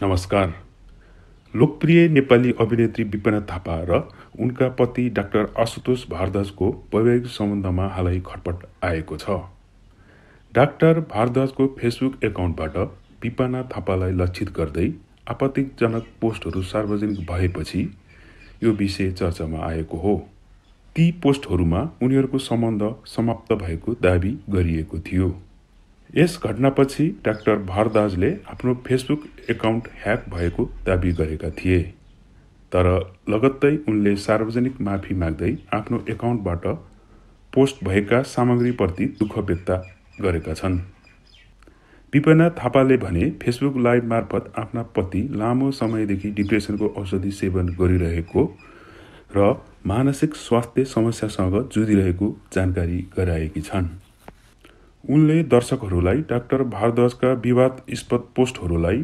नमस्कार। लोकप्रिय नेपाली अभिनेत्री विपना थापा र उनका पति डाक्टर आशुतोष भारद्वाजको वैवाहिक सम्बन्धमा हालै खटपट आएको छ। डाक्टर भारद्वाजको फेसबुक एकाउन्टबाट विपना थापालाई लक्षित गर्दै आपत्तिजनक पोस्टहरू सार्वजनिक भएपछि यो विषय चर्चामा आएको हो। ती पोस्टहरूमा उनीहरूको सम्बन्ध समाप्त भएको दाबी गरिएको थियो। यस घटनापछि डाक्टर भारद्वाजले आफ्नो फेसबुक एकाउन्ट ह्याक भएको दाबी गरेका थिए। तर लगत्तै उनले सार्वजनिक माफी माग्दै आफ्नो एकाउन्टबाट पोस्ट भएका सामग्रीप्रति दुःख व्यक्त गरेका छन्। विपना थापाले भने फेसबुक लाइभ मार्फत आफ्ना पति लामो समयदेखि डिप्रेसनको औषधि सेवन गरिरहेको र मानसिक स्वास्थ्य समस्यासँग जुधिरहेको जानकारी गराएकी छन्। उनले दर्शकहरूलाई डाक्टर भारद्वाजका विवादास्पद पोस्टहरूलाई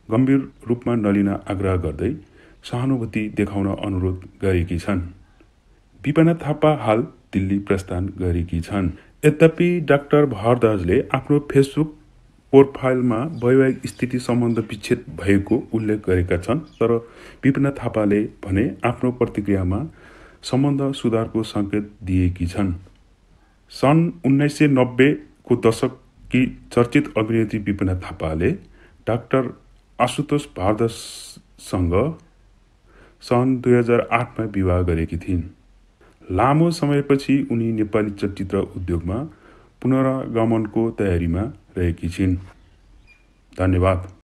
गम्भीर रूपमा नलिन आग्रह गर्दै सहानुभूति देखाउन अनुरोध गरेकी छन्। विपना थापा हाल दिल्ली प्रस्थान गरेकी छन्। यद्यपि डाक्टर भारद्वाजले आफ्नो फेसबुक प्रोफाइलमा वैवाहिक स्थिति सम्बन्ध विच्छेद भएको उल्लेख गरेका छन्। तर विपना थापाले भने आफ्नो प्रतिक्रियामा सम्बन्ध सुधारको सङ्केत दिएकी छन्। सन् 1990 को दशककी चर्चित अभिनेत्री विपना थापाले डाक्टर आशुतोष भारद्वाजसँग सन् 2008 मा विवाह गरेकी थिइन्। लामो समयपछि उनी नेपाली चलचित्र उद्योगमा पुनरागमनको तयारीमा रहेकी छिन्। धन्यवाद।